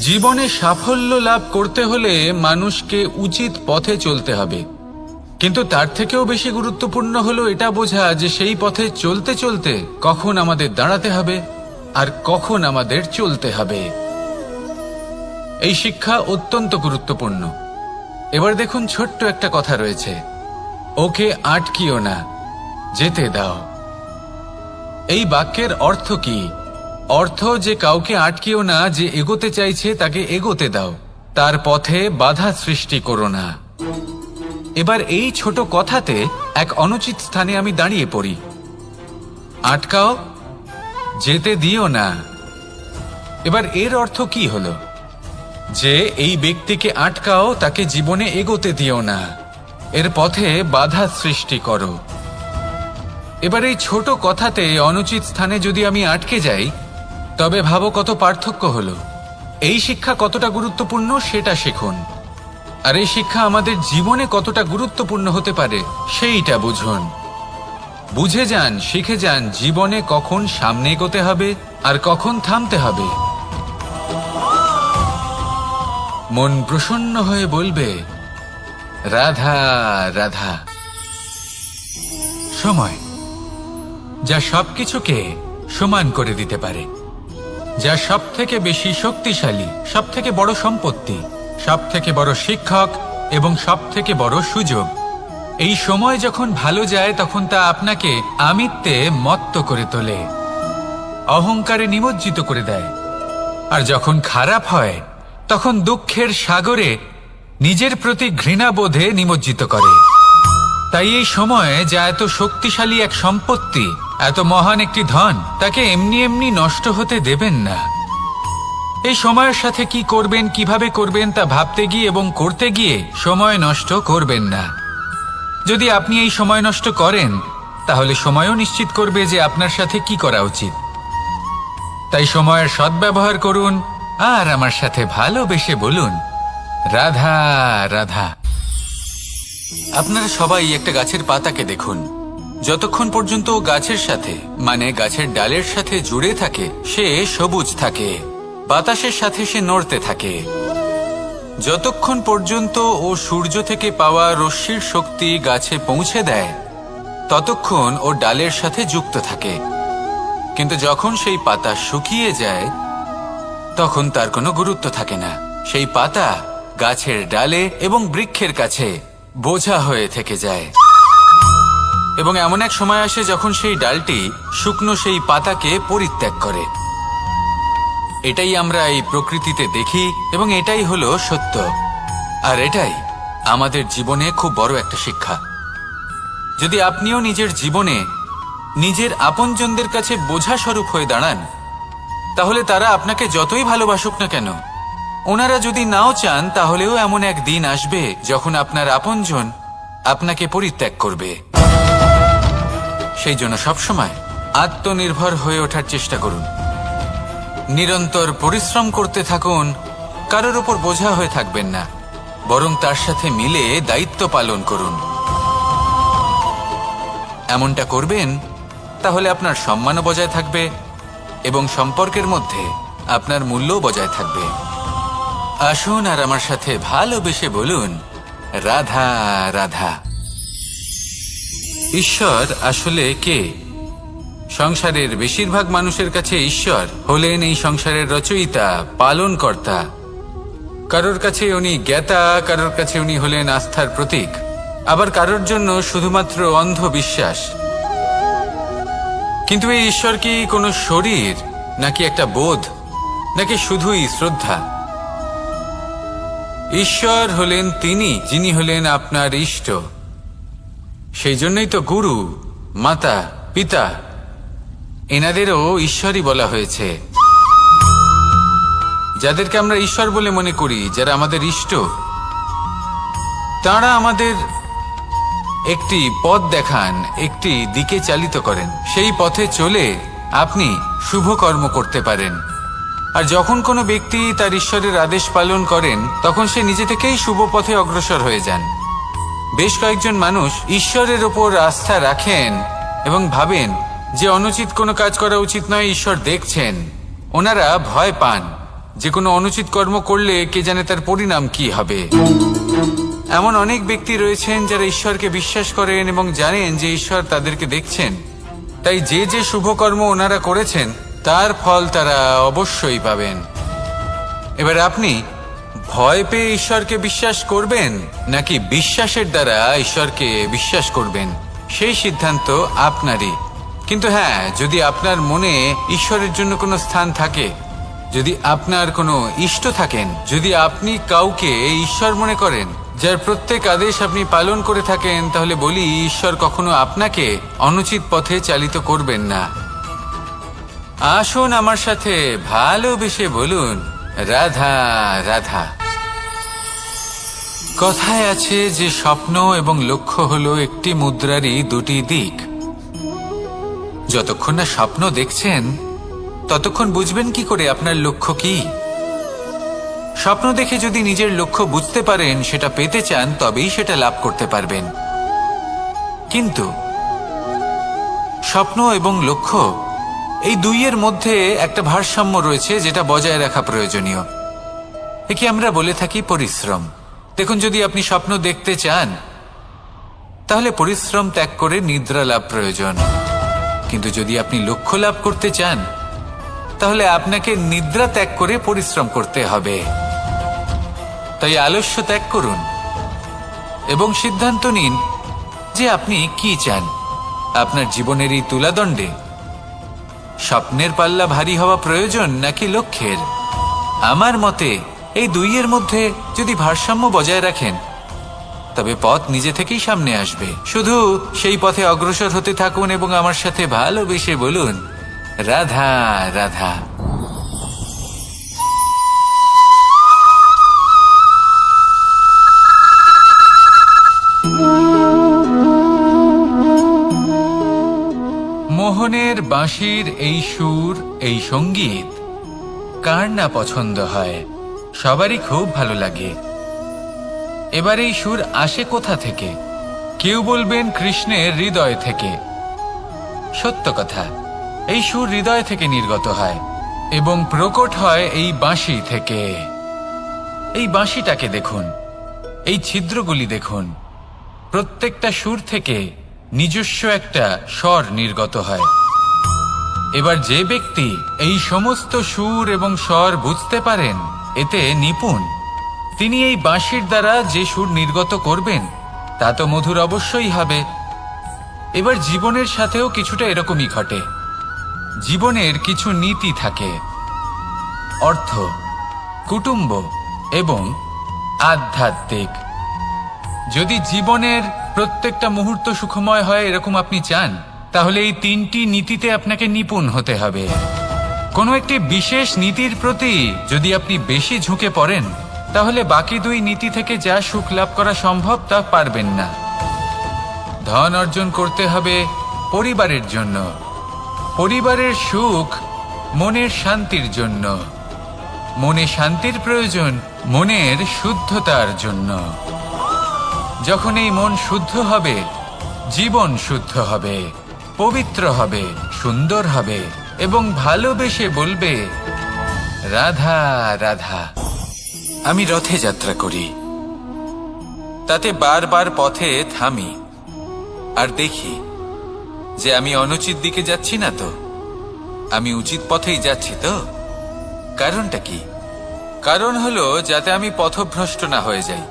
জীবনে সাফল্য লাভ করতে হলে মানুষকে উচিত পথে চলতে হবে, কিন্তু তার থেকেও বেশি গুরুত্বপূর্ণ হলো এটা বোঝা যে সেই পথে চলতে চলতে কখন আমাদের দাঁড়াতে হবে আর কখন আমাদের চলতে হবে। এই শিক্ষা অত্যন্ত গুরুত্বপূর্ণ। এবার দেখুন, ছোট্ট একটা কথা রয়েছে, ওকে আটকিও না, যেতে দাও। এই বাক্যের অর্থ কি? অর্থ যে কাউকে আটকিও না, যে এগোতে চাইছে তাকে এগোতে দাও, তার পথে বাধা সৃষ্টি করো না। এবার এই ছোট কথাতে এক অনুচিত স্থানে আমি দাঁড়িয়ে পড়ি। আটকাও, যেতে দিও না। এবার এর অর্থ কি হলো? যে এই ব্যক্তিকে আটকাও, তাকে জীবনে এগোতে দিও না, এর পথে বাধা সৃষ্টি করো। এবার এই ছোট কথাতে অনুচিত স্থানে যদি আমি আটকে যাই, তবে ভাবো কত পার্থক্য হলো। এই শিক্ষা কতটা গুরুত্বপূর্ণ সেটা শিখুন, আর এই শিক্ষা আমাদের জীবনে কতটা গুরুত্বপূর্ণ হতে পারে সেইটা বুঝুন। বুঝে যান, শিখে যান জীবনে কখন সামনে এগোতে হবে আর কখন থামতে হবে। মন প্রসন্ন হয়ে বলবে, রাধা রাধা। সময় যা সবকিছুকে সমান করে দিতে পারে, যা সব থেকে বেশি শক্তিশালী, সব থেকে বড় সম্পত্তি, সব থেকে বড় শিক্ষক এবং সব থেকে বড় সুযোগ। এই সময় যখন ভালো যায় তখন তা আপনাকে আমিত্বে মত্ত করে তোলে, অহংকারে নিমজ্জিত করে দেয়। আর যখন খারাপ হয় তখন দুঃখের সাগরে নিজের প্রতি ঘৃণাবোধে নিমজ্জিত করে। তাই এই সময়ে যা এত শক্তিশালী এক সম্পত্তি, এত মহান একটি ধন, তাকে এমনি এমনি নষ্ট হতে দেবেন না। এই সময়ের সাথে কি করবেন, কিভাবে করবেন তা ভাবতে গিয়ে এবং করতে গিয়ে সময় নষ্ট করবেন না। যদি আপনি এই সময় নষ্ট করেন, তাহলে সময়ও নিশ্চিত করবে যে আপনার সাথে কি করা উচিত। তাই সময়ের সদ্ব্যবহার করুন আর আমার সাথে ভালোবেসে বলুন, রাধা রাধা। আপনারা সবাই একটা গাছের পাতাকে দেখুন, যতক্ষণ পর্যন্ত গাছের সাথে, মানে গাছের ডালের সাথে জুড়ে থাকে, সে সবুজ থাকে, বাতাসের সাথে সে নড়তে থাকে। যতক্ষণ পর্যন্ত ও সূর্য থেকে পাওয়া রশ্মির শক্তি গাছে পৌঁছে দেয়, ততক্ষণ ও ডালের সাথে যুক্ত থাকে। কিন্তু যখন সেই পাতা শুকিয়ে যায়, তখন তার কোনো গুরুত্ব থাকে না। সেই পাতা গাছের ডালে এবং বৃক্ষের কাছে বোঝা হয়ে থেকে যায়। এবং এমন এক সময় আসে যখন সেই ডালটি শুকনো সেই পাতাকে পরিত্যাগ করে। এটাই আমরা এই প্রকৃতিতে দেখি এবং এটাই হলো সত্য। আর এটাই আমাদের জীবনে খুব বড় একটা শিক্ষা। যদি আপনিও নিজের জীবনে নিজের আপনজনদের কাছে বোঝা স্বরূপ হয়ে দাঁড়ান, তাহলে তারা আপনাকে যতই ভালোবাসুক না কেন, ওনারা যদি নাও চান, তাহলেও এমন এক দিন আসবে যখন আপনার আপনজন আপনাকে পরিত্যাগ করবে। সেই জন্য সবসময় আত্মনির্ভর হয়ে ওঠার চেষ্টা করুন, নিরন্তর পরিশ্রম করতে থাকুন। কারোর উপর বোঝা হয়ে থাকবেন না, বরং তার সাথে মিলে দায়িত্ব পালন করুন। এমনটা করবেন, তাহলে আপনার সম্মানও বজায় থাকবে এবং সম্পর্কের মধ্যে আপনার মূল্যও বজায় থাকবে। আসুন আর আমার সাথে ভালোবেসে বলুন, রাধা রাধা। ঈশ্বর আসলে কে? সংসারের বেশিরভাগ মানুষের কাছে ঈশ্বর হলেন এই সংসারের রচয়িতা, পালনকর্তা। কারোর কাছে উনি জ্ঞাতা, কারোর কাছে উনি হলেন আস্থার প্রতীক, আবার কারোর জন্য শুধুমাত্র অন্ধ বিশ্বাস। কিন্তু এই ঈশ্বর কি কোনো শরীর, নাকি একটা বোধ, নাকি শুধুই শ্রদ্ধা? ঈশ্বর হলেন তিনি যিনি হলেন আপনার ইষ্ট। সেই জন্যই তো গুরু, মাতা, পিতা এনাদেরও ঈশ্বরই বলা হয়েছে। যাদেরকে আমরা ঈশ্বর বলে মনে করি, যারা আমাদের ইষ্ট, তারা আমাদের একটি পথ দেখান, একটি দিকে চালিত করেন। সেই পথে চলে আপনি শুভ কর্ম করতে পারেন। আর যখন কোনো ব্যক্তি তার ঈশ্বরের আদেশ পালন করেন, তখন সে নিজে থেকেই শুভ পথে অগ্রসর হয়ে যান। বেশ কয়েকজন মানুষ ঈশ্বরের ওপর আস্থা রাখেন এবং ভাবেন যে অনুচিত কোনো কাজ করা উচিত নয়, ঈশ্বর দেখছেন। ওনারা ভয় পান যে কোনো অনুচিত কর্ম করলে কে জানে তার পরিণাম কি হবে। এমন অনেক ব্যক্তি রয়েছেন যারা ঈশ্বরকে বিশ্বাস করেন এবং জানেন যে ঈশ্বর তাদেরকে দেখছেন, তাই যে যে শুভ কর্ম ওনারা করেছেন তার ফল তারা অবশ্যই পাবেন। এবার আপনি ভয় পেয়ে ঈশ্বরকে বিশ্বাস করবেন নাকি বিশ্বাসের দ্বারা ঈশ্বরকে বিশ্বাস করবেন, সেই সিদ্ধান্ত আপনারই। কিন্তু হ্যাঁ, যদি আপনার মনে ঈশ্বরের জন্য কোনো স্থান থাকে, যদি আপনার কোনো ইষ্ট থাকেন, যদি আপনি কাউকে ঈশ্বর মনে করেন যার প্রত্যেক আদেশ আপনি পালন করে থাকেন, তাহলে বলি ঈশ্বর কখনো আপনাকে অনুচিত পথে চালিত করবেন না। আসুন আমার সাথে ভালোবেসে বলুন, রাধা রাধা। কথায় আছে যে স্বপ্ন এবং লক্ষ্য হলো একটি মুদ্রারই দুটি দিক। যতক্ষণ না স্বপ্ন দেখছেন ততক্ষণ বুঝবেন কি করে আপনার লক্ষ্য কি। স্বপ্ন দেখে যদি নিজের লক্ষ্য বুঝতে পারেন, সেটা পেতে চান, তবেই সেটা লাভ করতে পারবেন। কিন্তু স্বপ্ন এবং লক্ষ্য এই দুইয়ের মধ্যে একটা ভারসাম্য রয়েছে যেটা বজায় রাখা প্রয়োজনীয়। একে আমরা বলে থাকি পরিশ্রম। দেখুন, যদি আপনি স্বপ্ন দেখতে চান তাহলে পরিশ্রম ত্যাগ করে নিদ্রা লাভ প্রয়োজন। কিন্তু যদি আপনি লক্ষ্য লাভ করতে চান তাহলে আপনাকে নিদ্রা ত্যাগ করে পরিশ্রম করতে হবে। তাই আলস্য ত্যাগ করুন এবং সিদ্ধান্ত নিন যে আপনি কি চান। আপনার জীবনের এই তুলাদণ্ডে স্বপ্নের পাল্লা ভারী হওয়া প্রয়োজন নাকি লক্ষ্যের? আমার মতে এই দুইয়ের মধ্যে যদি ভারসাম্য বজায় রাখেন তবে পথ নিজে থেকেই সামনে আসবে। শুধু সেই পথে অগ্রসর হতে থাকুন এবং আমার সাথে ভালোবেসে বলুন, রাধা রাধা। মোহনের বাঁশির এই সুর, এই সঙ্গীত কার না পছন্দ হয়? সবারই খুব ভালো লাগে। এবার এই সুর আসে কোথা থেকে? কেউ বলবেন কৃষ্ণের হৃদয় থেকে। সত্য কথা, এই সুর হৃদয় থেকে নির্গত হয় এবং প্রকট হয় এই বাঁশি থেকে। এই বাঁশিটাকে দেখুন, এই ছিদ্রগুলি দেখুন, প্রত্যেকটা সুর থেকে নিজস্ব একটা স্বর নির্গত হয়। এবার যে ব্যক্তি এই সমস্ত সুর এবং স্বর বুঝতে পারেন, এতে নিপুণ, তিনি এই বাঁশির দ্বারা যে সুর নির্গত করবেন তা তো মধুর অবশ্যই হবে। এবার জীবনের সাথেও কিছুটা এরকমই ঘটে। জীবনের কিছু নীতি থাকে, অর্থ, কুটুম্ব এবং আধ্যাত্মিক। যদি জীবনের প্রত্যেকটা মুহূর্ত সুখময় হয় এরকম আপনি চান, তাহলে এই তিনটি নীতিতে আপনাকে নিপুণ হতে হবে। কোনো একটি বিশেষ নীতির প্রতি যদি আপনি বেশি ঝুঁকে পড়েন তাহলে বাকি দুই নীতি থেকে যা সুখ লাভ করা সম্ভব তা পারবেন না। ধন অর্জন করতে হবে পরিবারের জন্য, পরিবারের সুখ মনের শান্তির জন্য, মনে শান্তির প্রয়োজন মনের শুদ্ধতার জন্য। যখন এই মন শুদ্ধ হবে, জীবন শুদ্ধ হবে, পবিত্র হবে, সুন্দর হবে এবং ভালোবেসে বলবে, রাধা রাধা। আমি রথে যাত্রা করি, তাতে বারবার পথে থামি আর দেখি যে আমি অনুচিত দিকে যাচ্ছি না তো, আমি উচিত পথেই যাচ্ছি তো। কারণটা কি? কারণ হলো যাতে আমি পথভ্রষ্ট না হয়ে যাই।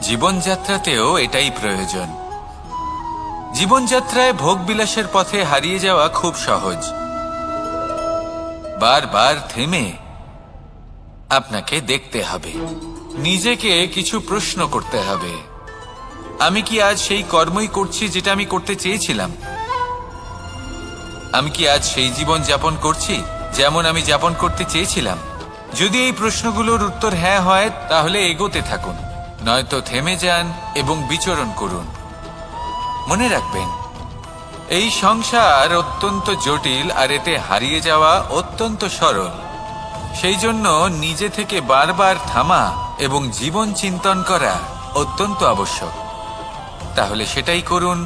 জীবনযাত্রাতেও এটাই প্রয়োজন। জীবনযাত্রায় ভোগবিলাসের পথে হারিয়ে যাওয়া খুব সহজ। বারবার থেমে আপনাকে দেখতে হবে, নিজেকে কিছু প্রশ্ন করতে হবে। আমি কি আজ সেই কর্মই করছি যেটা আমি করতে চেয়েছিলাম? আমি কি আজ সেই জীবন যাপন করছি যেমন আমি যাপন করতে চেয়েছিলাম? যদি এই প্রশ্নগুলোর উত্তর হ্যাঁ হয় তাহলে এগোতে থাকুন, নয়তো থেমে যান এবং বিচরণ করুন। মনে রাখবেন, এই সংসার অত্যন্ত জটিল আর এতে হারিয়ে যাওয়া অত্যন্ত সরল। সেই জন্য নিজে থেকে বারবার থামা এবং জীবন চিন্তন করা অত্যন্ত আবশ্যক। তাহলে সেটাই করুন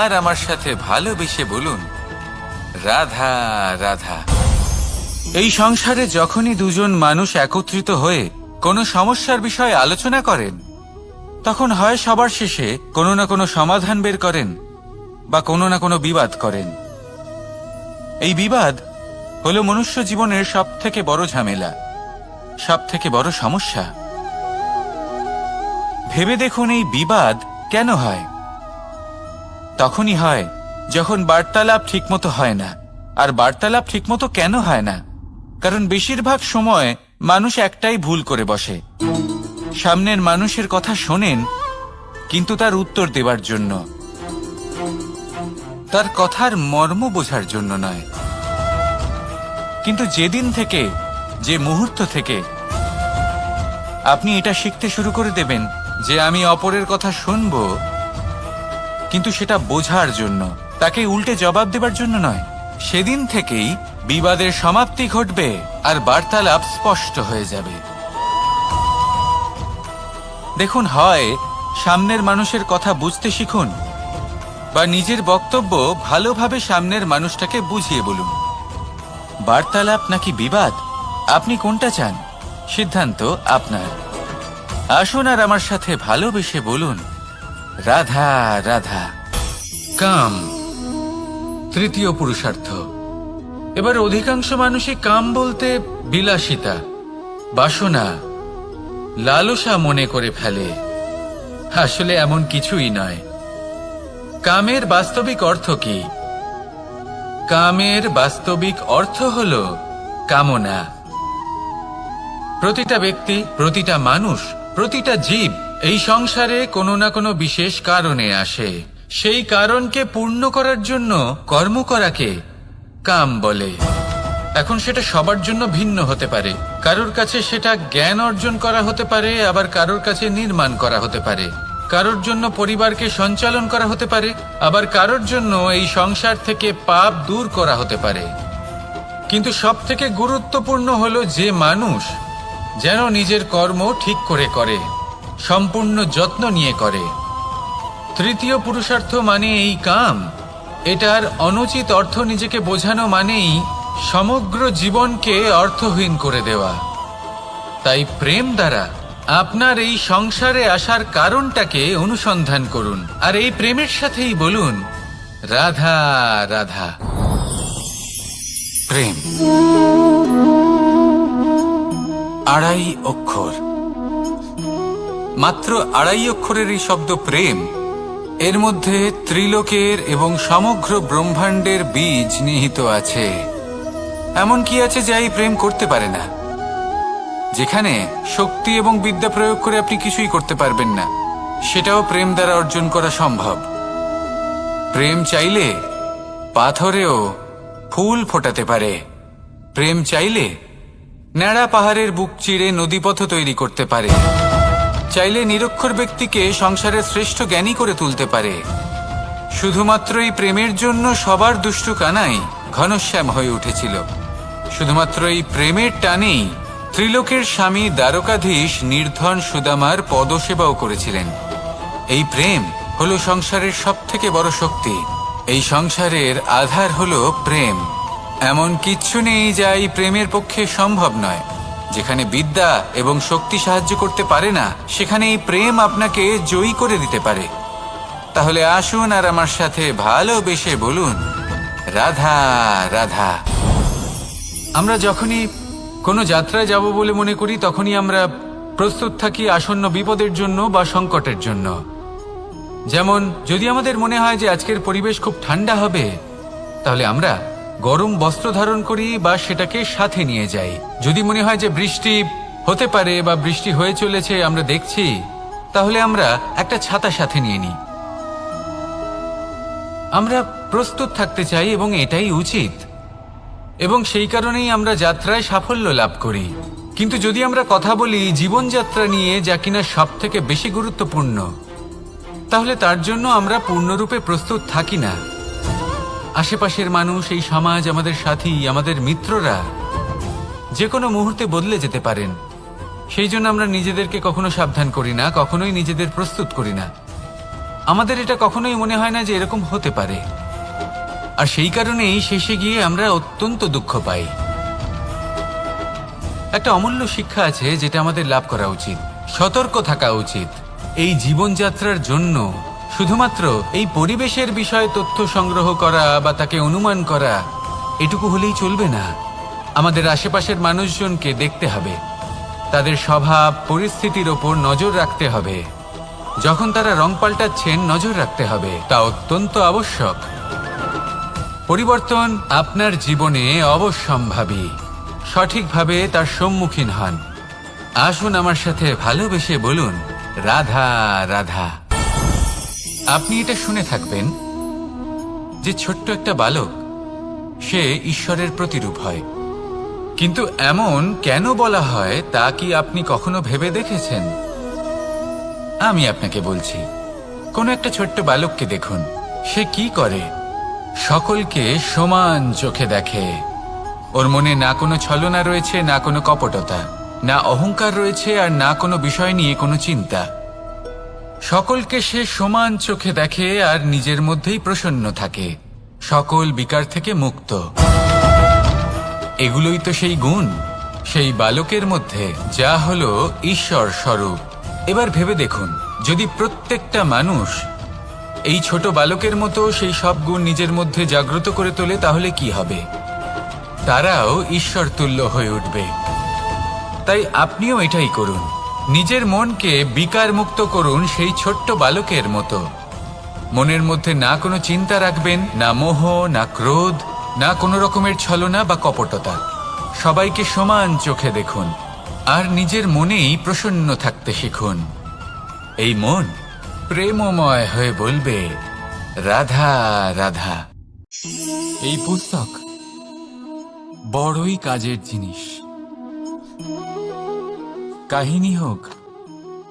আর আমার সাথে ভালোবেসে বলুন, রাধা রাধা। এই সংসারে যখনই দুজন মানুষ একত্রিত হয়ে কোনো সমস্যার বিষয়ে আলোচনা করেন, তখন হয় সবার শেষে কোনো না কোনো সমাধান বের করেন বা কোনো না কোনো বিবাদ করেন। এই বিবাদ হলো মনুষ্য জীবনের সবথেকে বড় ঝামেলা, সবথেকে বড় সমস্যা। ভেবে দেখুন এই বিবাদ কেন হয়? তখনই হয় যখন বার্তালাপ ঠিকমতো হয় না। আর বার্তালাপ ঠিকমতো কেন হয় না? কারণ বেশিরভাগ সময় মানুষ একটাই ভুল করে বসে। সামনের মানুষের কথা শোনেন, কিন্তু তার উত্তর দেবার জন্য, তার কথার মর্ম বোঝার জন্য নয়। কিন্তু যেদিন থেকে, যে মুহূর্ত থেকে আপনি এটা শিখতে শুরু করে দেবেন যে আমি অপরের কথা শুনব, কিন্তু সেটা বোঝার জন্য, তাকে উল্টে জবাব দেবার জন্য নয়, সেদিন থেকেই বিবাদের সমাপ্তি ঘটবে আর বার্তালাপ স্পষ্ট হয়ে যাবে। দেখুন, হয় সামনের মানুষের কথা বুঝতে শিখুন, বা নিজের বক্তব্য ভালোভাবে সামনের মানুষটাকে বুঝিয়ে বলুন। বার্তালাপ নাকি বিবাদ, আপনি কোনটা চান? সিদ্ধান্ত আপনার। আসুন আর আমার সাথে ভালোবেসে বলুন, রাধা রাধা। কাম তৃতীয় পুরুষার্থ। এবার অধিকাংশ মানুষই কাম বলতে বিলাসিতা, বাসনা, লালসা মনে করে ফেলে। আসলে এমন কিছুই নয়। কামের বাস্তবিক অর্থ কি? কামের বাস্তবিক অর্থ হল কামনা। প্রতিটা ব্যক্তি, প্রতিটা মানুষ, প্রতিটা জীব এই সংসারে কোনো না কোনো বিশেষ কারণে আসে। সেই কারণকে পূর্ণ করার জন্য কর্ম করাকে কাম বলে। এখন সেটা সবার জন্য ভিন্ন হতে পারে। কারোর কাছে সেটা জ্ঞান অর্জন করা হতে পারে, আবার কারোর কাছে নির্মাণ করা হতে পারে। কারোর জন্য পরিবারকে সঞ্চালন করা হতে পারে, আবার কারোর জন্য এই সংসার থেকে পাপ দূর করা হতে পারে। কিন্তু সব থেকে গুরুত্বপূর্ণ হলো যে মানুষ যেন নিজের কর্ম ঠিক করে করে, সম্পূর্ণ যত্ন নিয়ে করে। তৃতীয় পুরুষার্থ মানে এই কাম। এটার অনুচিত অর্থ নিজেকে বোঝানো মানেই সমগ্র জীবনকে অর্থহীন করে দেওয়া। তাই প্রেম দ্বারা আপনার এই সংসারে আসার কারণটাকে অনুসন্ধান করুন, আর এই প্রেমের সাথেই বলুন, রাধা রাধা। প্রেম আড়াই অক্ষর, মাত্র আড়াই অক্ষরের এই শব্দ প্রেম, এর মধ্যে ত্রিলোকের এবং সমগ্র ব্রহ্মাণ্ডের বীজ নিহিত আছে। এমন কি আছে যা এই প্রেম করতে পারে না? যেখানে শক্তি এবং বিদ্যা প্রয়োগ করে আপনি কিছুই করতে পারবেন না, সেটাও প্রেম দ্বারা অর্জন করা সম্ভব। প্রেম চাইলে পাথরেও ফুল ফোটাতে পারে। প্রেম চাইলে ন্যাড়া পাহাড়ের বুক চিরে নদীপথ তৈরি করতে পারে। চাইলে নিরক্ষর ব্যক্তিকে সংসারের শ্রেষ্ঠ জ্ঞানী করে তুলতে পারে। শুধুমাত্র এই প্রেমের জন্য সবার দুষ্টু কানাই ঘনশ্যাম হয়ে উঠেছিল। শুধুমাত্র এই প্রেমের টানেই ত্রিলোকের স্বামী দ্বারকাধীশ নির্ধন সুদামার পদসেবাও করেছিলেন। এই প্রেম হলো সংসারের সবথেকে বড় শক্তি। এই সংসারের আধার হলো প্রেম। এমন কিচ্ছু নেই যা এই প্রেমের পক্ষে সম্ভব নয়। যেখানে বিদ্যা এবং শক্তি সাহায্য করতে পারে না, সেখানে এই প্রেম আপনাকে জয়ী করে দিতে পারে। তাহলে আসুন আর আমার সাথে ভালোবেসে বলুন, রাধা রাধা। আমরা যখনই কোনো যাত্রায় যাব বলে মনে করি, তখনই আমরা প্রস্তুত থাকি আসন্ন বিপদের জন্য বা সংকটের জন্য। যেমন যদি আমাদের মনে হয় যে আজকের পরিবেশ খুব ঠান্ডা হবে, তাহলে আমরা গরম বস্ত্র ধারণ করি বা সেটাকে সাথে নিয়ে যাই। যদি মনে হয় যে বৃষ্টি হতে পারে বা বৃষ্টি হয়ে চলেছে, আমরা দেখছি, তাহলে আমরা একটা ছাতা সাথে নিয়ে নিই। আমরা প্রস্তুত থাকতে চাই এবং এটাই উচিত, এবং সেই কারণেই আমরা যাত্রায় সাফল্য লাভ করি। কিন্তু যদি আমরা কথা বলি জীবনযাত্রা নিয়ে, যা কিনা সব থেকে বেশি গুরুত্বপূর্ণ, তাহলে তার জন্য আমরা পূর্ণরূপে প্রস্তুত থাকি না। আশেপাশের মানুষ, এই সমাজ, আমাদের সাথী, আমাদের মিত্ররা যে কোনো মুহূর্তে বদলে যেতে পারেন। সেই জন্য আমরা নিজেদেরকে কখনো সাবধান করি না, কখনোই নিজেদের প্রস্তুত করি না। আমাদের এটা কখনোই মনে হয় না যে এরকম হতে পারে। আর সেই কারণেই শেষে গিয়ে আমরা অত্যন্ত দুঃখ পাই। একটা অমূল্য শিক্ষা আছে যেটা আমাদের লাভ করা উচিত। সতর্ক থাকা উচিত। এই জীবনযাত্রার জন্য শুধুমাত্র এই পরিবেশের বিষয়ে তথ্য সংগ্রহ করা বা তাকে অনুমান করা এটুকু হলেই চলবে না। আমাদের আশেপাশের মানুষজনকে দেখতে হবে, তাদের স্বভাব পরিস্থিতির ওপর নজর রাখতে হবে। যখন তারা রং পাল্টাচ্ছেন নজর রাখতে হবে, তা অত্যন্ত আবশ্যক। পরিবর্তন আপনার জীবনে অবশ্যম্ভাবী। সঠিকভাবে তার সম্মুখীন হন। আসুন আমার সাথে ভালোবেসে বলুন, রাধা রাধা। আপনি এটা শুনে থাকবেন যে ছোট্ট একটা বালক সে ঈশ্বরের প্রতিরূপ হয়। কিন্তু এমন কেন বলা হয় তা কি আপনি কখনো ভেবে দেখেছেন? আমি আপনাকে বলছি, কোনো একটা ছোট্ট বালককে দেখুন, সে কি করে? সকলকে সমান চোখে দেখে। ওর মনে না কোনো ছলনা রয়েছে, না কোনো কপটতা, না অহংকার রয়েছে, আর না কোনো বিষয় নিয়ে কোনো চিন্তা। সকলকে সে সমান চোখে দেখে আর নিজের মধ্যেই প্রসন্ন থাকে, সকল বিকার থেকে মুক্ত। এগুলোই তো সেই গুণ সেই বালকের মধ্যে, যা হলো ঈশ্বর স্বরূপ। এবার ভেবে দেখুন, যদি প্রত্যেকটা মানুষ এই ছোট বালকের মতো সেই সব গুণ নিজের মধ্যে জাগ্রত করে তোলে, তাহলে কি হবে? তারাও ঈশ্বর তুল্য হয়ে উঠবে। তাই আপনিও এটাই করুন, নিজের মনকে বিকার মুক্ত করুন সেই ছোট্ট বালকের মতো। মনের মধ্যে না কোনো চিন্তা রাখবেন, না মোহ, না ক্রোধ, না কোনো রকমের ছলনা বা কপটতা। সবাইকে সমান চোখে দেখুন আর নিজের মনেই প্রসন্ন থাকতে শিখুন। এই মন প্রেমময় হয়ে বলবে, রাধা রাধা। এই পুস্তক বড়ই কাজের জিনিস। কাহিনী হোক,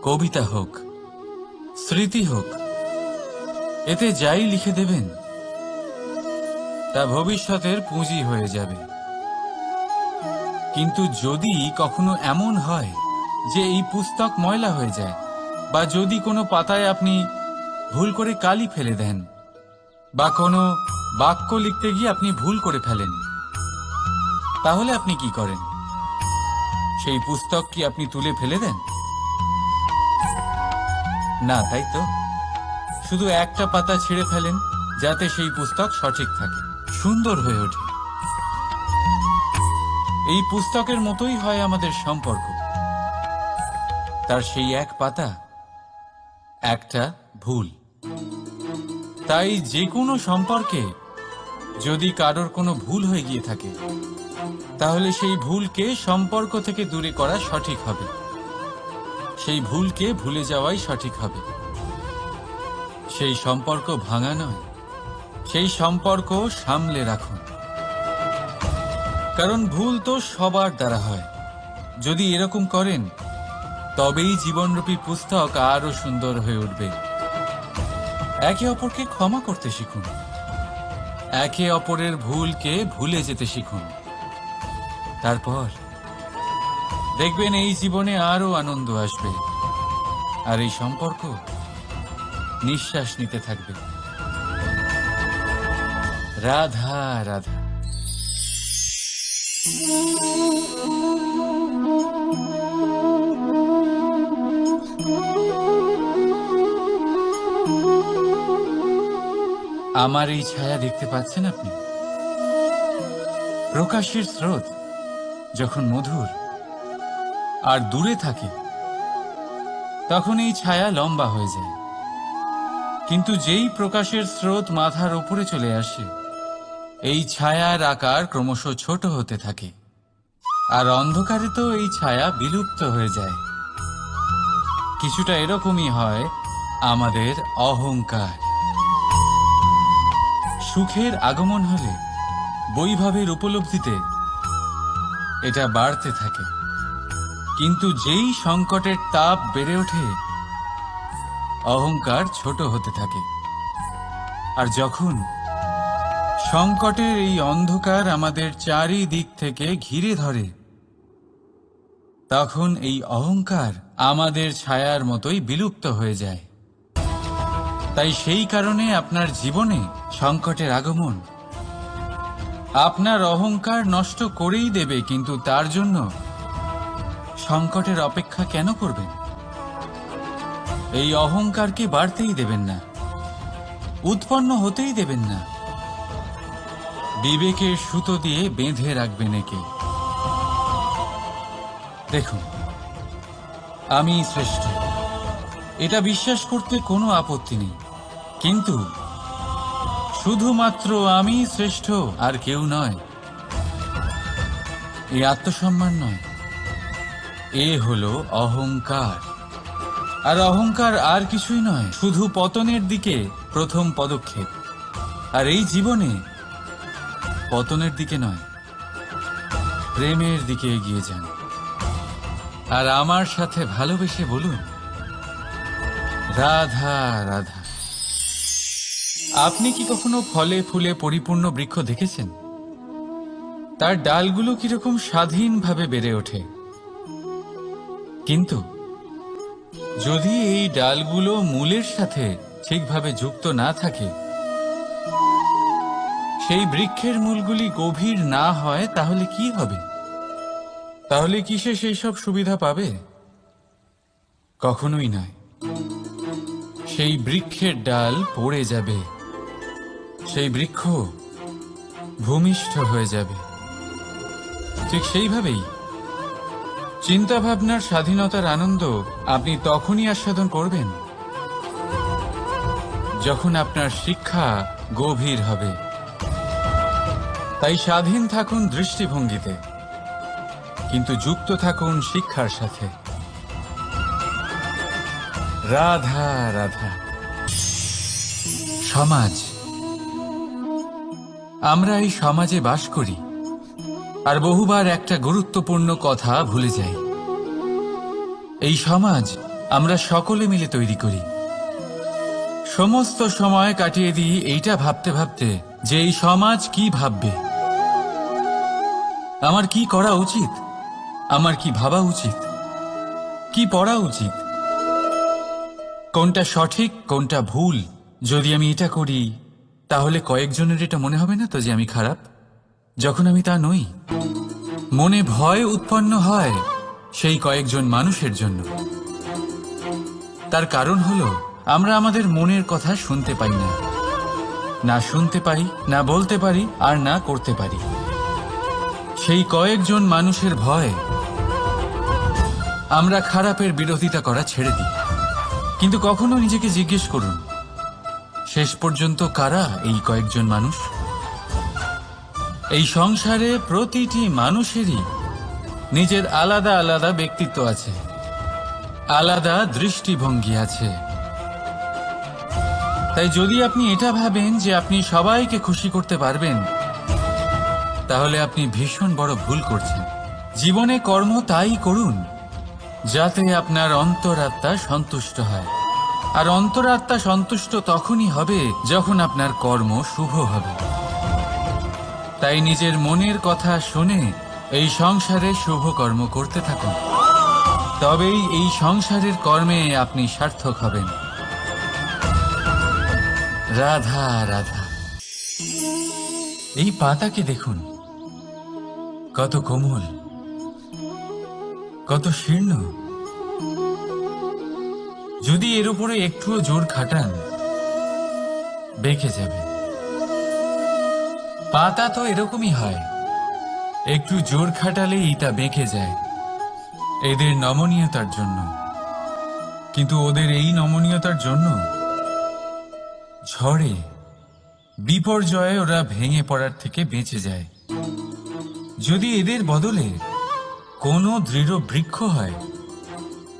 কবিতা হোক, স্মৃতি হোক, এতে যাই লিখে দেবেন তা ভবিষ্যতের পুঁজি হয়ে যাবে। কিন্তু যদি কখনো এমন হয় যে এই পুস্তক ময়লা হয়ে যায়, বা যদি কোনো পাতায় আপনি ভুল করে কালি ফেলে দেন, বা কোনো বাক্য লিখতে গিয়ে আপনি ভুল করে ফেলেন, তাহলে আপনি কি করেন? সেই পুস্তক কি আপনি তুলে ফেলে দেন? না, তাই তো। শুধু একটা পাতা ছিঁড়ে ফেলেন যাতে সেই পুস্তক সঠিক থাকে, সুন্দর হয়ে ওঠে। এই পুস্তকের মতোই হয় আমাদের সম্পর্ক। তার সেই এক পাতা, একটা ভুল। তাই যে কোনো সম্পর্কে যদি কারোর কোনো ভুল হয়ে গিয়ে থাকে, তাহলে সেই ভুলকে সম্পর্ক থেকে দূরে করা সঠিক হবে। সেই ভুলকে ভুলে যাওয়াই সঠিক হবে। সেই সম্পর্ক ভাঙা নয়, সেই সম্পর্ক সামলে রাখুন। কারণ ভুল তো সবার দ্বারা হয়। যদি এরকম করেন, তবেই জীবনরূপী পুস্তক আরো সুন্দর হয়ে উঠবে। একে অপরকে ক্ষমা করতে শিখুন। একে অপরের ভুলকে ভুলে যেতে শিখুন। তারপর দেখবেন এই জীবনে আরো আনন্দ আসবে, আর এই সম্পর্ক নিঃশ্বাস নিতে থাকবে। রাধা রাধা। আমার এই ছায়া দেখতে পাচ্ছেন আপনি? প্রকাশের স্রোত যখন মধুর আর দূরে থাকে, তখন এই ছায়া লম্বা হয়ে যায়। কিন্তু যেই প্রকাশের স্রোত মাথার উপরে চলে আসে, এই ছায়ার আকার ক্রমশ ছোট হতে থাকে, আর অন্ধকারে তো এই ছায়া বিলুপ্ত হয়ে যায়। কিছুটা এরকমই হয় আমাদের অহংকার। সুখের আগমন হলে, বৈভবের উপলব্ধিতে এটা বাড়তে থাকে। কিন্তু যেই সংকটের তাপ বেড়ে ওঠে, অহংকার ছোট হতে থাকে। আর যখন সংকটের এই অন্ধকার আমাদের চারিদিক থেকে ঘিরে ধরে, তখন এই অহংকার আমাদের ছায়ার মতোই বিলুপ্ত হয়ে যায়। তাই সেই কারণে আপনার জীবনে সংকটের আগমন আপনার অহংকার নষ্ট করেই দেবে, কিন্তু তার জন্য সংকটের অপেক্ষা কেন করবেন? এই অহংকারকে বাড়তেই দেবেন না, উৎপন্ন হতেই দেবেন না। বিবেকের সুতো দিয়ে বেঁধে রাখবেন একে। দেখুন, আমি শ্রেষ্ঠ, এটা বিশ্বাস করতে কোনো আপত্তি নেই, কিন্তু শুধুমাত্র আমি শ্রেষ্ঠ, আর কেউ নয়। এই আত্মসম্মান নয়, এ হলো অহংকার। আর অহংকার আর কিছুই নয়, শুধু পতনের দিকে প্রথম পদক্ষেপ। আর এই জীবনে পতনের দিকে নয়, প্রেমের দিকে এগিয়ে যান। আর আমার সাথে ভালোবেসে বলুন, রাধা রাধা। আপনি কি কখনো ফলে ফুলে পরিপূর্ণ বৃক্ষ দেখেছেন? তার ডালগুলো কিরকম স্বাধীনভাবে বেড়ে ওঠে, কিন্তু যদি এই ডালগুলো মূলের সাথে ঠিকভাবে যুক্ত না থাকে, সেই বৃক্ষের মূলগুলি গভীর না হয়, তাহলে কি হবে? তাহলে কি সে সেই সব সুবিধা পাবে? কখনোই নয়। সেই বৃক্ষের ডাল পড়ে যাবে, সেই বৃক্ষ ভূমিষ্ঠ হয়ে যাবে। ঠিক সেইভাবেই চিন্তাভাবনার স্বাধীনতার আনন্দ আপনি তখনই আস্বাদন করবেন যখন আপনার শিক্ষা গভীর হবে। তাই স্বাধীন থাকুন দৃষ্টিভঙ্গিতে, কিন্তু যুক্ত থাকুন শিক্ষার সাথে। রাধা রাধা। সমাজ, আমরা এই সমাজে বাস করি, আর বহুবার একটা গুরুত্বপূর্ণ কথা ভুলে যাই। এই সমাজ আমরা সকলে মিলে তৈরি করি। সমস্ত সময় কাটিয়ে দিই এইটা ভাবতে ভাবতে যে এই সমাজ কি ভাববে, আমার কি করা উচিত, আমার কি ভাবা উচিত, কি পড়া উচিত, কোনটা সঠিক কোনটা ভুল। যদি আমি এটা করি, তাহলে কয়েকজনের এটা মনে হবে না তো যে আমি খারাপ, যখন আমি তা নই। মনে ভয় উৎপন্ন হয় সেই কয়েকজন মানুষের জন্য। তার কারণ হলো আমরা আমাদের মনের কথা শুনতে পাই না, না শুনতে পারি, না বলতে পারি, আর না করতে পারি। সেই কয়েকজন মানুষের ভয় আমরা খারাপের বিরোধিতা করা ছেড়ে দিই। কিন্তু কখনো নিজেকে জিজ্ঞেস করুন, শেষ পর্যন্ত কারা এই কয়েকজন মানুষ? এই সংসারে প্রতিটি মানুষেরই নিজের আলাদা আলাদা ব্যক্তিত্ব আছে, আলাদা দৃষ্টিভঙ্গি আছে। তাই যদি আপনি এটা ভাবেন যে আপনি সবাইকে খুশি করতে পারবেন, তাহলে আপনি ভীষণ বড় ভুল করছেন। জীবনে কর্ম তাই করুন যাতে আপনার অন্তরাত্মা সন্তুষ্ট হয়। আর অন্তরাত্মা সন্তুষ্ট তখনই হবে যখন আপনার কর্ম শুভ হবে। তাই নিজের মনের কথা শুনে এই সংসারে শুভ কর্ম করতে থাকুন, তবেই এই সংসারের কর্মে আপনি সার্থক হবেন। রাধা রাধা। এই পাতাকে দেখুন, কত কোমল, কত শীর্ণ। যদি এর উপরে একটুও জোর খাটান, বেঁকে যাবে। পাতা তো এরকমই হয়, একটু জোর খাটালেই তা বেঁকে যায় এদের নমনীয়তার জন্য। কিন্তু ওদের এই নমনীয়তার জন্য ঝড়ে বিপর্যয়ে ওরা ভেঙে পড়ার থেকে বেঁচে যায়। যদি এদের বদলে কোনো দৃঢ় বৃক্ষ হয়,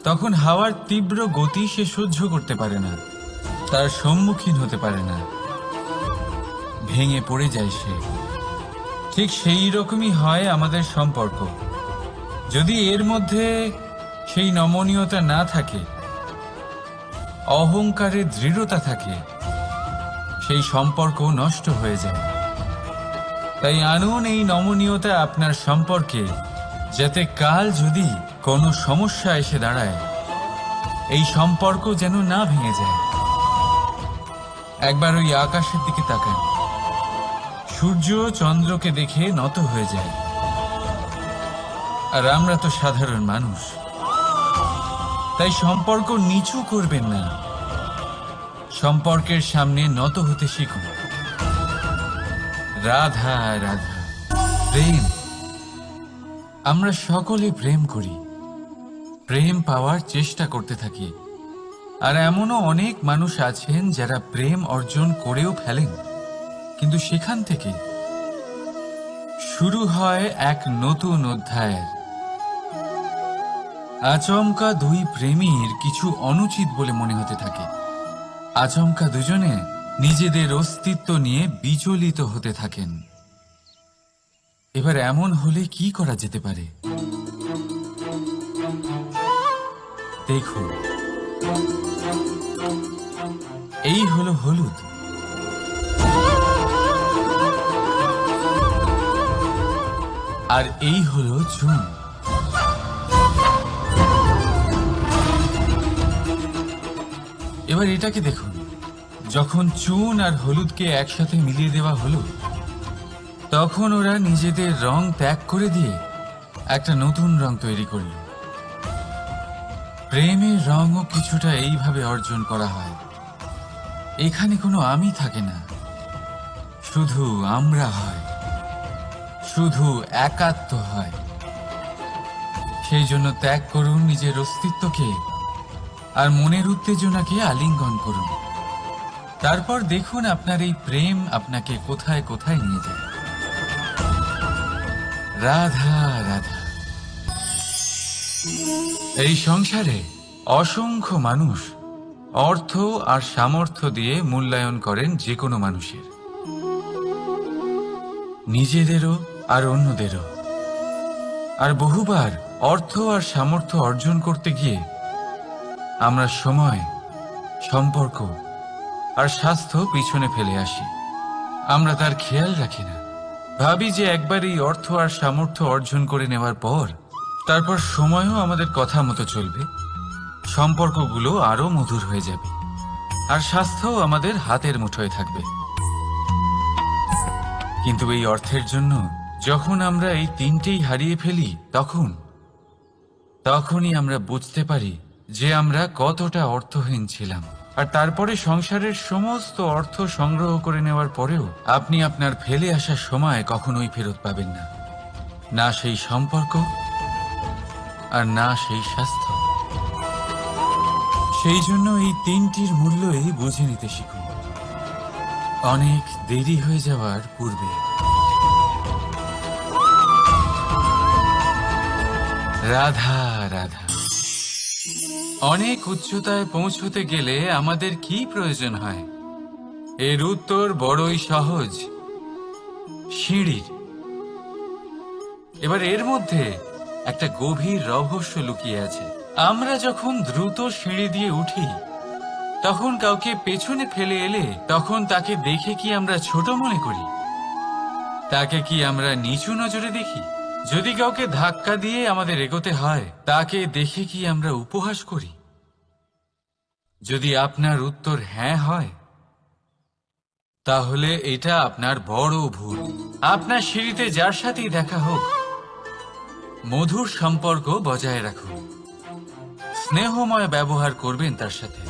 তখন হাওয়ার তীব্র গতি সে সহ্য করতে পারে না, তার সম্মুখীন হতে পারে না, ভেঙে পড়ে যায় সে। ঠিক সেই রকমই হয় আমাদের সম্পর্ক। যদি এর মধ্যে সেই নমনীয়তা না থাকে, অহংকারের দৃঢ়তা থাকে, সেই সম্পর্ক নষ্ট হয়ে যায়। তাই আনুন এই নমনীয়তা আপনার সম্পর্কে, যাতে কাল যদি কোনো সমস্যা এসে দাঁড়ায়, এই সম্পর্ক যেন না ভেঙে যায়। একবার ওই আকাশের দিকে তাকান, সূর্য চন্দ্রকে দেখে নত হয়ে যায়, আর আমরা তো সাধারণ মানুষ, তাই সম্পর্ক নিচু করবেন না, সম্পর্কের সামনে নত হতে শিখুন। রাধা রাধা। প্রেম, আমরা সকলে প্রেম করি, প্রেম পাওয়ার চেষ্টা করতে থাকি। আর এমনও অনেক মানুষ আছেন যারা প্রেম অর্জন করেও ফেলেন, কিন্তু সেখান থেকে শুরু হয় এক নতুন অধ্যায়ের। আচমকা দুই প্রেমীর কিছু অনুচিত বলে মনে হতে থাকে। আচমকা দুজনে নিজেদের অস্তিত্ব নিয়ে বিচলিত হতে থাকেন। এবার এমন হলে কি করা যেতে পারে? দেখুন, এই হলো হলুদ, আর এই হলো চুন। এবার এটাকে দেখুন, যখন চুন আর হলুদকে একসাথে মিলিয়ে দেওয়া হলো, তখন ওরা নিজেদের রং ত্যাগ করে দিয়ে একটা নতুন রং তৈরি করল। প্রেমের রঙও কিছুটা এইভাবে অর্জন করা হয়। এখানে কোনো আমি থাকে না, শুধু আমরা হয়, শুধু একাত্ম হয়। সেই জন্য ত্যাগ করুন নিজের অস্তিত্বকে, আর মনের উত্তেজনাকে আলিঙ্গন করুন। তারপর দেখুন আপনার এই প্রেম আপনাকে কোথায় কোথায় নিয়ে যায়। রাধা রাধা। এই সংসারে অসংখ্য মানুষ অর্থ আর সামর্থ্য দিয়ে মূল্যায়ন করেন যে কোনো মানুষের, নিজেদেরও আর অন্যদেরও। আর বহুবার অর্থ আর সামর্থ্য অর্জন করতে গিয়ে আমরা সময়, সম্পর্ক আর স্বাস্থ্য পিছনে ফেলে আসি। আমরা তার খেয়াল রাখি না। ভাবি যে একবার এই অর্থ আর সামর্থ্য অর্জন করে নেওয়ার পর তারপর সময়ও আমাদের কথা মতো চলবে, সম্পর্কগুলো আরো মধুর হয়ে যাবে, আর স্বাস্থ্যও আমাদের হাতের মুঠোয় থাকবে। কিন্তু এই অর্থের জন্য যখন আমরা এই তিনটেই হারিয়ে ফেলি, তখনই আমরা বুঝতে পারি যে আমরা কতটা অর্থহীন ছিলাম। আর তারপরে সংসারের সমস্ত অর্থ সংগ্রহ করে নেওয়ার পরেও আপনি আপনার ফেলে আসা সময় কখনোই ফেরত পাবেন না, না সেই সম্পর্ক আর না সেই স্বাস্থ্য। সেই জন্য এই তিনটির মূল্যই বুঝে নিতে শিখুন অনেক দেরি হয়ে যাওয়ার পূর্বে। রাধা রাধা। অনেক উচ্চতায় পৌঁছতে গেলে আমাদের কি প্রয়োজন হয়? এর উত্তর বড়ই সহজ, সিঁড়ির। এবার এর মধ্যে একটা গভীর রহস্য লুকিয়ে আছে। আমরা যখন দ্রুত সিঁড়ি দিয়ে উঠি, তখন কাউকে পেছনে ফেলে এলে তখন তাকে দেখে কি আমরা ছোট মনে করি? তাকে কি আমরা নিচু নজরে দেখি? যদি কাউকে ধাক্কা দিয়ে আমাদের এগোতে হয়, তাকে দেখে কি আমরা উপহাস করি? যদি আপনার উত্তর হ্যাঁ হয়, তাহলে এটা আপনার বড় ভুল। আপনার সিঁড়িতে যার সাথেই দেখা হোক, মধুর সম্পর্ক বজায় রাখুন, স্নেহময় ব্যবহার করবেন তার সাথে,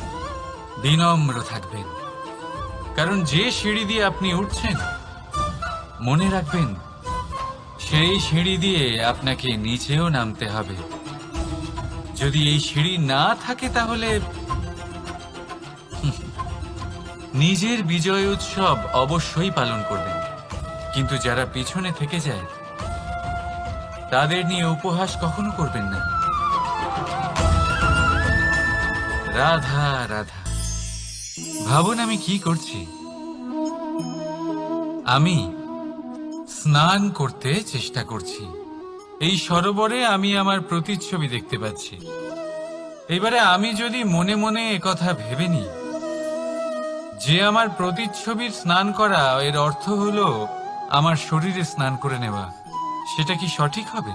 বিনম্র থাকবেন। কারণ যে সিঁড়ি দিয়ে আপনি উঠছেন, মনে রাখবেন সেই সিঁড়ি দিয়ে আপনাকে নিচেও নামতে হবে। যদি এই সিঁড়ি না থাকে তাহলে নিজের বিজয় উৎসব অবশ্যই পালন করবেন, কিন্তু যারা পিছনে থেকে যায় তাদের নিয়ে উপহাস কখনো করবেন না। রাধা রাধা। ভাবুন আমি কি করছি। আমি স্নান করতে চেষ্টা করছি। এই সরোবরে আমি আমার প্রতিচ্ছবি দেখতে পাচ্ছি। এবারে আমি যদি মনে মনে একথা ভেবে নিই যে আমার প্রতিচ্ছবির স্নান করা, এর অর্থ হলো আমার শরীরে স্নান করে নেওয়া, সেটা কি সঠিক হবে?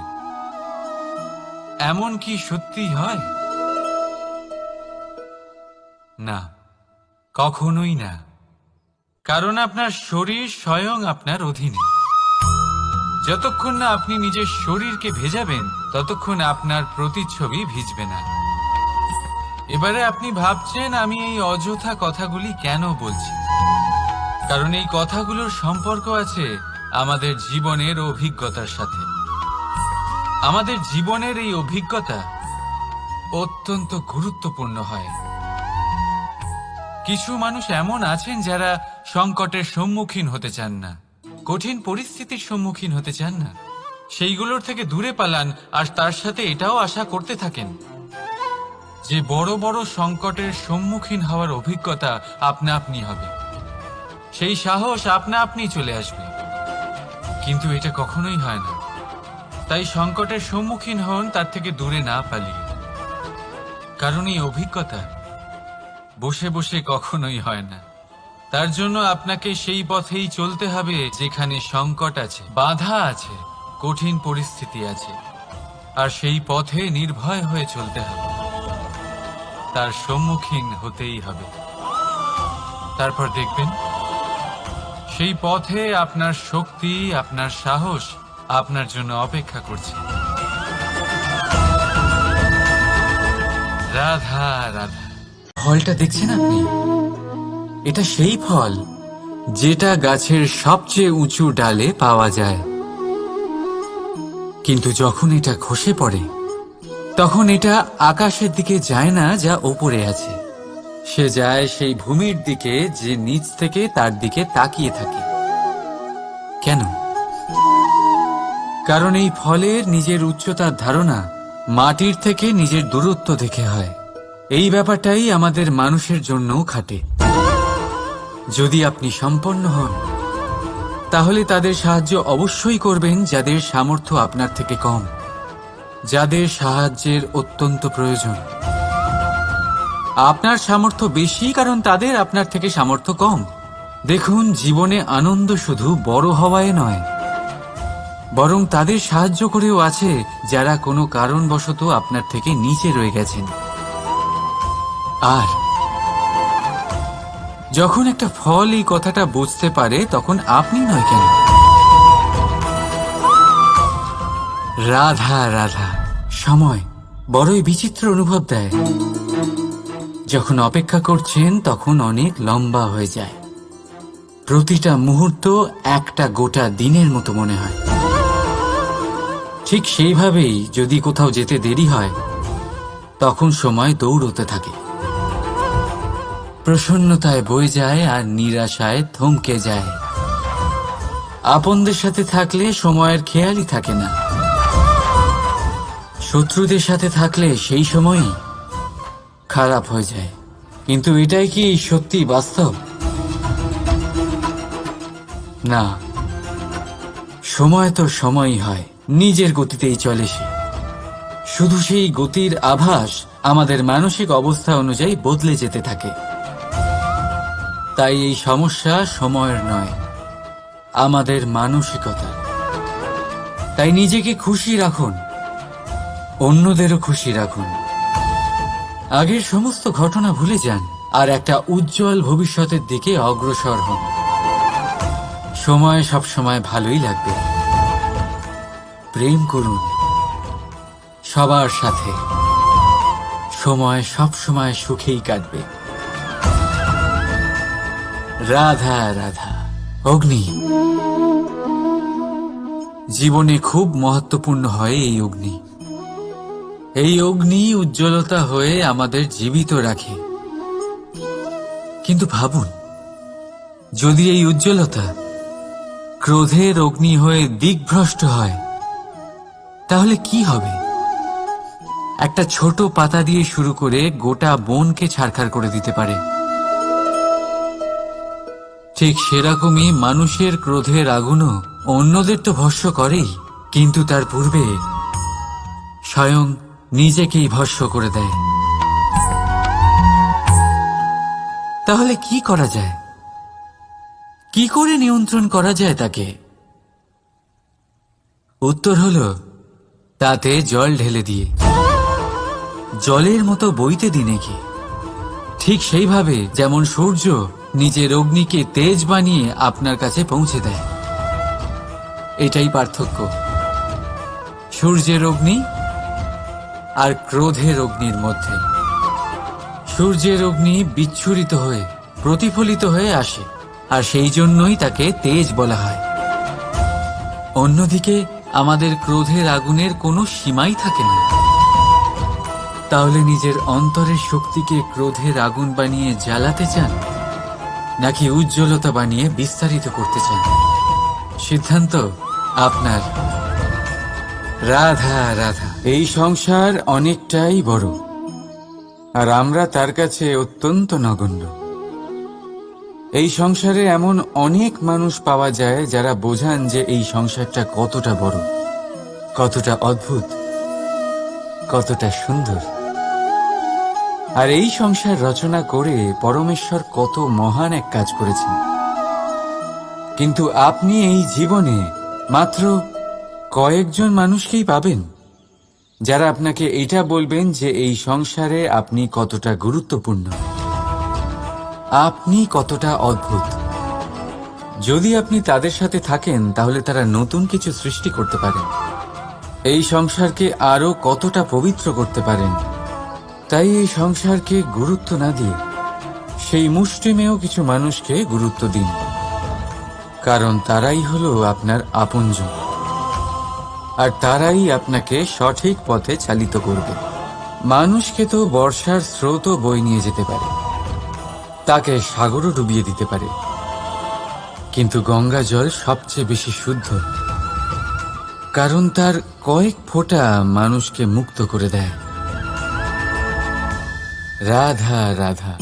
এমন কি সত্যি হয়? না, কখনোই না। কারণ আপনার শরীর স্বয়ং আপনার অধীনে। যতক্ষণ না আপনি নিজের শরীরকে ভেজাবেন ততক্ষণ আপনার প্রতিচ্ছবি ভিজবে না। এবারে আপনি ভাবছেন আমি এই অযথা কথাগুলি কেন বলছি, কারণ এই কথাগুলোর সম্পর্ক আছে আমাদের জীবনের অভিজ্ঞতার সাথে। আমাদের জীবনের এই অভিজ্ঞতা অত্যন্ত গুরুত্বপূর্ণ হয়। কিছু মানুষ এমন আছেন যারা সংকটের সম্মুখীন হতে চান না, কঠিন পরিস্থিতির সম্মুখীন হতে চান না, সেইগুলোর থেকে দূরে পালান, আর তার সাথে এটাও আশা করতে থাকেন যে বড় বড় সংকটের সম্মুখীন হওয়ার অভিজ্ঞতা আপনা আপনি হবে, সেই সাহস আপনা আপনি চলে আসবে। কিন্তু এটা কখনোই হয় না। তাই সংকটের সম্মুখীন হন তার থেকে দূরে না পালিয়ে, কারণ এই অভিজ্ঞতা বসে বসে কখনোই হয় না। তার জন্য আপনাকে সেই পথেই চলতে হবে যেখানে সংকট আছে, বাধা আছে, কঠিন পরিস্থিতি আছে, আর সেই পথে নির্ভয় হয়ে চলতে হবে, তার সম্মুখীন হতেই হবে। তারপর দেখবেন সেই পথে আপনার শক্তি, আপনার সাহস আপনার জন্য অপেক্ষা করছে। রাধা রাধা। ফলটা দেখছেন আপনি? এটা সেই ফল যেটা গাছের সবচেয়ে উঁচু ডালে পাওয়া যায়, কিন্তু যখন এটা খসে পড়ে তখন এটা আকাশের দিকে যায় না যা ওপরে আছে, সে যায় সেই ভূমির দিকে যে নিচ থেকে তার দিকে তাকিয়ে থাকে। কেন? কারণ এই ফলের নিজের উচ্চতার ধারণা মাটির থেকে নিজের দূরত্ব দেখে হয়। এই ব্যাপারটাই আমাদের মানুষের জন্যও খাটে। যদি আপনি সম্পন্ন হন তাহলে তাদের সাহায্য অবশ্যই করবেন যাদের সামর্থ্য আপনার থেকে কম, যাদের সাহায্যের অত্যন্ত প্রয়োজন। আপনার সামর্থ্য বেশি কারণ তাদের আপনার থেকে সামর্থ্য কম। দেখুন, জীবনে আনন্দ শুধু বড় হওয়ায় নয়, বরং তাদের সাহায্য করেও আছে যারা কোনো কারণবশত আপনার থেকে নিচে রয়ে গেছেন। আর যখন একটা ফল এই কথাটা বুঝতে পারে তখন আপনি নয় কেন? রাধা রাধা। সময় বড়ই বিচিত্র অনুভব দেয়। যখন অপেক্ষা করছেন তখন অনেক লম্বা হয়ে যায়। প্রতিটা মুহূর্ত একটা গোটা দিনের মতো মনে হয়। ঠিক সেইভাবেই যদি কোথাও যেতে দেরি হয় তখন সময় দৌড়তে থাকে, প্রসন্নতায় বয়ে যায় আর নিরাশায় থমকে যায়। আপনদের সাথে থাকলে সময়ের খেয়ালই থাকে না, শত্রুদের সাথে থাকলে সেই সময়ই খারাপ হয়ে যায়। কিন্তু এটাই কি সত্যি বাস্তব? না, সময় তো সময়ই হয়, নিজের গতিতেই চলে সে। শুধু সেই গতির আভাস আমাদের মানসিক অবস্থা অনুযায়ী বদলে যেতে থাকে। তাই এই সমস্যা সময়ের নয়, আমাদের মানসিকতা। তাই নিজেকে খুশি রাখুন, অন্যদেরও খুশি রাখুন। আগের সমস্ত ঘটনা ভুলে যান আর একটা উজ্জ্বল ভবিষ্যতের দিকে অগ্রসর হন। সময় সবসময় ভালোই লাগবে। প্রেম করুন সবার সাথে, সময় সবসময় সুখেই কাটবে। রাধা রাধা। অগ্নি জীবনে খুব মহত্বপূর্ণ হয়। এই অগ্নি উজ্জ্বলতা হয়ে আমাদের জীবিত রাখে। কিন্তু ভাবুন, যদি এই উজ্জ্বলতা ক্রোধের অগ্নি হয়ে দিকভ্রষ্ট হয় তাহলে কি হবে? একটা ছোট পাতা দিয়ে শুরু করে গোটা বনকে ছারখার করে দিতে পারে। ঠিক সেরকমই মানুষের ক্রোধের আগুনও অন্যদের তো ভস্ম করেই, কিন্তু তার পূর্বে স্বয়ং নিজেকেই ভস্ম করে দেয়। তাহলে কি করা যায়? কি করে নিয়ন্ত্রণ করা যায় তাকে? উত্তর হলো তাতে জল ঢেলে দিয়ে, জলের মতো বইতে দিন একে। ঠিক সেইভাবে যেমন সূর্য নিজের অগ্নিকে তেজ বানিয়ে আপনার কাছে পৌঁছে দেয়, এটাই পার্থক্য সূর্যের অগ্নি আর ক্রোধের অগ্নির মধ্যে। সূর্যের অগ্নি বিচ্ছুরিত হয়ে প্রতিফলিত হয়ে আসে, আর সেই জন্যই তাকে তেজ বলা হয়। অন্যদিকে আমাদের ক্রোধের আগুনের কোনো সীমাই থাকে না। তাহলে নিজের অন্তরের শক্তিকে ক্রোধের আগুন বানিয়ে জ্বালাতে চান, নাকি উজ্জ্বলতা বানিয়ে বিস্তারিত করতে চান? সিদ্ধান্ত আপনার। রাধা রাধা। এই সংসার অনেকটাই বড়, আর আমরা তার কাছে অত্যন্ত নগণ্য। এই সংসারে এমন অনেক মানুষ পাওয়া যায় যারা বোঝান যে এই সংসারটা কতটা বড়, কতটা অদ্ভুত, কতটা সুন্দর। আর এই সংসার রচনা করে পরমেশ্বর কত মহান এক কাজ করেছেন। কিন্তু আপনি এই জীবনে মাত্র কয়েকজন মানুষকেই পাবেন যারা আপনাকে এটা বলবেন যে এই সংসারে আপনি কতটা গুরুত্বপূর্ণ, আপনি কতটা অদ্ভুত। যদি আপনি তাদের সাথে থাকেন তাহলে তারা নতুন কিছু সৃষ্টি করতে পারেন, এই সংসারকে আরো কতটা পবিত্র করতে পারেন। তাই এই সংসারকে গুরুত্ব না দিয়ে সেই মুষ্টিমেয় কিছু মানুষকে গুরুত্ব দিন, কারণ তারাই হলো আপনার আপনজন, আর তারাই আপনাকে সঠিক পথে চালিত করবে। মানুষকে তো বর্ষার স্রোতও বয়ে নিয়ে যেতে পারে, তাকে সাগরও ডুবিয়ে দিতে পারে, কিন্তু গঙ্গা জল সবচেয়ে বেশি শুদ্ধ, কারণ তার কয়েক ফোঁটা মানুষকে মুক্ত করে দেয়। রাধা রাধা।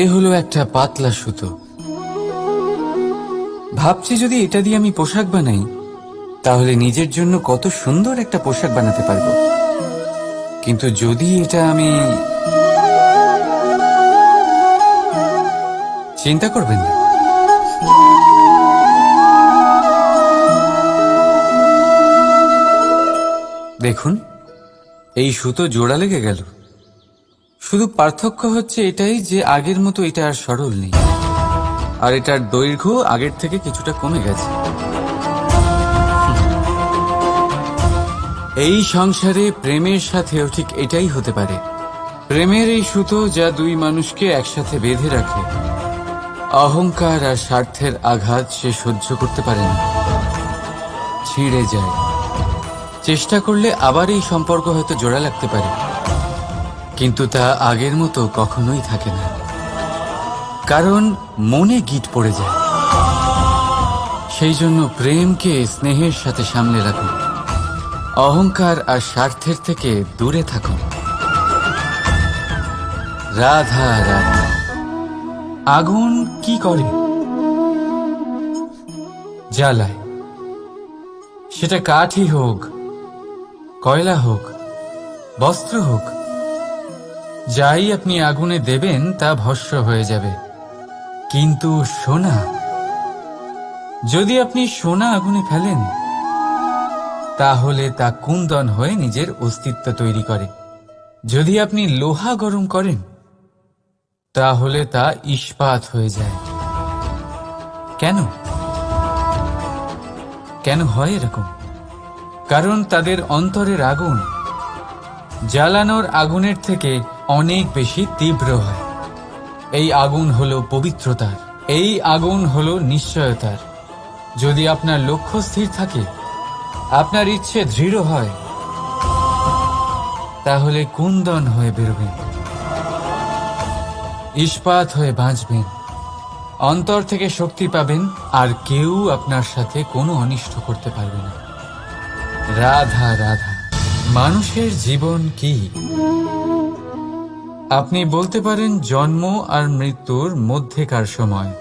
এ হলো একটা পাতলা সুতো। ভাবছি যদি এটা দিয়ে আমি পোশাক বানাই তাহলে নিজের জন্য কত সুন্দর একটা পোশাক বানাতে পারবো। কিন্তু যদি এটা আমি... চিন্তা করবেন না, দেখুন এই সুতো জোড়া লেগে গেল। শুধু পার্থক্য হচ্ছে এটাই যে আগের মতো এটা আর সরল নেই, আর এটার দৈর্ঘ্য আগের থেকে কিছুটা কমে গেছে। এই সংসারে প্রেমের সাথেও ঠিক এটাই হতে পারে। প্রেমের এই সুতো যা দুই মানুষকে একসাথে বেঁধে রাখে, অহংকার আর স্বার্থের আঘাত সে সহ্য করতে পারে না, ছিঁড়ে যায়। চেষ্টা করলে আবার এই সম্পর্ক হয়তো জোড়া লাগতে পারে, কিন্তু তা আগের মতো কখনোই থাকে না, কারণ মনে গিট পড়ে যায়। সেই জন্য প্রেমকে স্নেহের সাথে সামলে রাখুন, অহংকার আর স্বার্থের থেকে দূরে থাকুন। রাধা রাধা। আগুন কি করে? জ্বালায়। সেটা কাঠই হোক, কয়লা হোক, বস্ত্র হোক, যাই আপনি আগুনে দেবেন তা ভস্ম হয়ে যাবে। কিন্তু সোনা, যদি আপনি সোনা আগুনে ফেলেন তাহলে তা কুন্দন হয়ে নিজের অস্তিত্ব তৈরি করে। যদি আপনি লোহা গরম করেন তাহলে তা ইস্পাত হয়ে যায়। কেন কেন হয় এরকম? কারণ তাদের অন্তরের আগুন জ্বালানোর আগুনের থেকে অনেক বেশি তীব্র হয়। এই আগুন হলো পবিত্রতার, এই আগুন হলো নিশ্চয়তার। যদি আপনার লক্ষ্য স্থির থাকে, আপনার ইচ্ছে দৃঢ় হয়, তাহলে কুন্দন হয়ে বেরোবেন, ইস্পাত হয়ে বাঁচবেন, অন্তর থেকে শক্তি পাবেন, আর কেউ আপনার সাথে কোনো অনিষ্ট করতে পারবে না। রাধা রাধা। মানুষের জীবন কি? আপনি বলতে পারেন জন্ম আর মৃত্যুর মধ্যেকার সময়।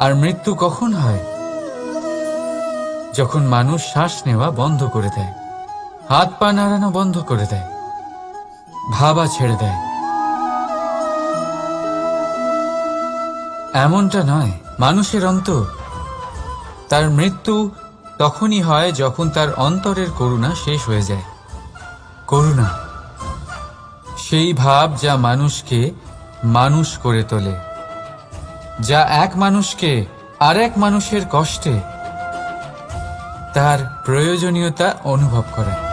আর মৃত্যু কখন হয়? যখন মানুষ শ্বাস নেওয়া বন্ধ করে দেয়, হাত পা নাড়ানো বন্ধ করে দেয়, ভাবা ছেড়ে দেয়। এমনটা নয়, মানুষের অন্তর। তার মৃত্যু তখনই হয় যখন তার অন্তরের করুণা শেষ হয়ে যায়। করুণা সেই ভাব যা মানুষকে মানুষ করে তোলে, যা এক মানুষকে আর এক মানুষের কষ্টে তার প্রয়োজনীয়তা অনুভব করে।